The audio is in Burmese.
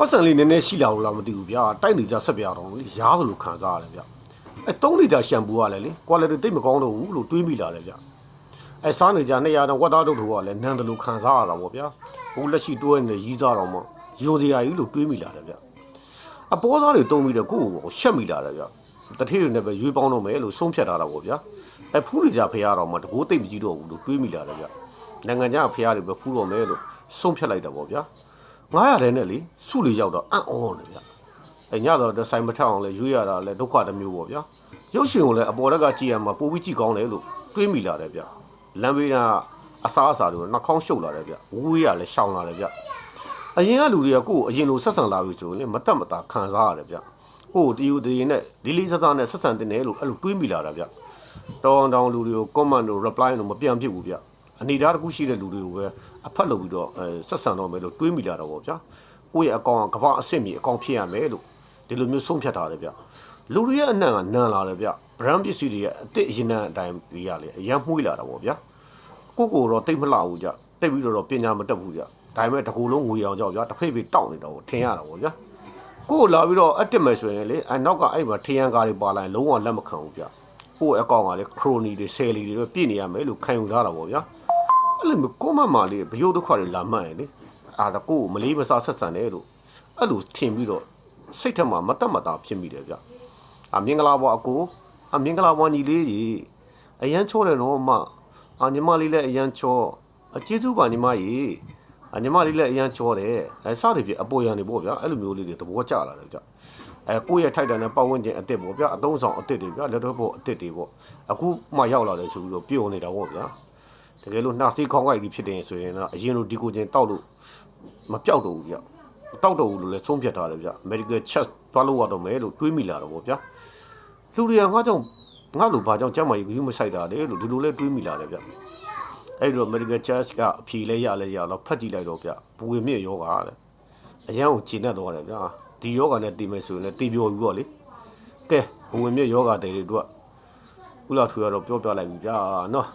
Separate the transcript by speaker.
Speaker 1: ပတ်စံလေးနည်းနည်းရှိလာလို့လားမသိဘူးဗျာတိုက်နေကြဆက်ပြတော့လေရားသလိုခံစားရတယ်ဗျ3လီတာရှမ်ပူကလည်းလေ quality တိတ်မကောင်းတော့ဘူးလို့တွေးမိလာတယ်ဗျစားနေကြ200တောင်ဝက်သားတို့ကလည်းနန်းတယ်လို့ခံစားရတာပေါ့ဗျာဟိုလက်ရှိတွဲနေရီးစားတော့မှယုံစရာကြီးလို့တွေးမိလာတယ်ဗျအပေါ်သားတွေတုံးပြီးတော့ကိုယ့်ကိုရှက်မိလာတယ်ဗျတထေးတွေနဲ့ပဲရွေးပေါင်းတော့မယ်လို့ဆုံးဖြတ်ထားတာပေါ့ဗျာဖူးနေကြဖះတော့မှတကိုးတိတ်မကြည့်တော့ဘူးလို့တွေးမိလာတယ်ဗျနိုင်ငံခြားဖះတွေပဲဖူးတော့မယ်လို့ဆုံးဖြတ်လိုက်တာပေါ့ဗျာ900တဲ့နဲ့လေစုလီရောက်တော့အံ့ဩနေဗျညတော့ဆိုင်မထအောင်လဲရွေးရတာလဲဒုက္ခတစ်မျိုးပေါ့ဗျာရုပ်ရှင်ကိုလည်းအပေါ်တက်ကကြည့်ရမှာပိုပြီးကြည့်ကောင်းတယ်လို့တွေးမိလာတယ်ဗျလမ်းဘေးကအစားအစာတွေနှာခေါင်းရှုပ်လာတယ်ဗျဝေးရလဲရှောင်လာတယ်ဗျအရင်ကလူတွေကကိုယ်အရင်လိုဆက်ဆံလာပြီဆိုရင်မတက်မတာခံစားရတယ်ဗျကိုယ်တယူတည်နဲ့လေးလေးစားစားနဲ့ဆက်ဆံတင်တယ်လို့အဲ့လိုတွေးမိလာတာဗျတောင်းလူတွေကို comment တို့ reply တို့မပြန်ဖြစ်ဘူးဗျအနေသားတစ်ခုရှိတဲ့လူတွေကိုပဲအဖက်လုပ်ပြီးတော့ဆက်ဆံတော့မယ်လို့တွေးမိလာတော့ဗောဗျာကိုယ့်ရဲ့အကောင့်ကဘာအဆင့်မြေအကောင့်ဖြစ်ရမယ်လို့ဒီလိုမျိုးဆုံးဖြတ်ထားတယ်ဗျလူတွေရဲ့အနံ့ကနန်လာတယ်ဗျ brand ပစ္စည်းတွေရဲ့အစ်အရင်အတိုင်းကြီးရလေအရန်မှုေးလာတာဗောဗျာကိုတော့တိတ်မလှဘူးကြတိတ်ပြီးတော့ပညာမတက်ဘူးကြဒါပေမဲ့တကူလုံးငွေအောင်ကြောက်ဗျာတစ်ဖိတ်ဖိတ်တောက်နေတော့ထင်ရတာဗောဗျာကိုလာပြီးတော့အတက်မယ်ဆိုရင်လေအနောက်ကအဲ့မှာထရန်ကားတွေပါလာရင်လုံးဝလက်မခံဘူးဗျကိုအကောင့်ကလေခရိုနီတွေဆယ်လီတွေပဲပြည့်နေရမယ်လို့ခံယူထားတာဗောဗျာအဲ့လိုမျိုးကိုမမလေးဘယုတ်ဒုက္ခတွေလာမှန်းရင်လေတကိုမလေးမစားဆက်ဆံတယ်လို့အဲ့လိုထင်ပြီးတော့စိတ်ထက်မှာမတက်မတာဖြစ်မိတယ်ဗျမင်္ဂလာပါအကိုမင်္ဂလာပါညီလေးကြီးအရန်ချောတယ်နော်ညီမလေးလည်းအရန်ချောကျေးဇူးပါညီမကြီးညီမလေးလည်းအရန်ချောတယ်စသည်ဖြင့်အပေါ်ရန်နေပေါ့ဗျာအဲ့လိုမျိုးလေးတွေသဘောကျလာတယ်ဗျကိုယ့်ရဲ့ထိုက်တန်တဲ့ပတ်ဝန်းကျင်အစ်စ်ပေါ့ဗျာအသုံးဆောင်အစ်စ်တွေဗျာလက်တော့ဖို့အစ်စ်တွေပေါ့အခုမှရောက်လာတယ်ဆိုပြီးတော့ပြုံနေတာပေါ့ဗျာတကယ်လို့နှာစေးခေါင်းကိုက်ပြီးဖြစ်တယ်ဆိုရင်တော့အရင်လိုဒီကိုချင်းတောက်လို့မပြောက်တော့ဘူးဗျတောက်တော့ဘူးလို့လည်းဆုံးဖြတ်ထားတယ်ဗျ medical check သွားလို့ရတော့မယ်လို့တွေးမိလာတော့ဗောဗျာလူတွေကငါကြောင့်ငါလိုဘာကြောင့်ကျမ်းမာရေးဂရုမစိုက်တာလေလို့ဒီလိုလဲတွေးမိလာတယ်ဗျအဲ့တော့ medical check ကအဖြေလဲရတော့ဖတ်ကြည့်လိုက်တော့ဗျဘူဝင်မြင့်ယောဂါတဲ့အရန်ကိုခြေနဲ့တော့တယ်ဗျာဒီယောဂါနဲ့တည်မယ်ဆိုရင်လည်းတည်ပြောပြီးပေါ့လေကဲဘူဝင်မြင့်ယောဂါတွေတို့ကခုလောက်ထွေရတော့ပြောပြလိုက်ပြီဗျာနော်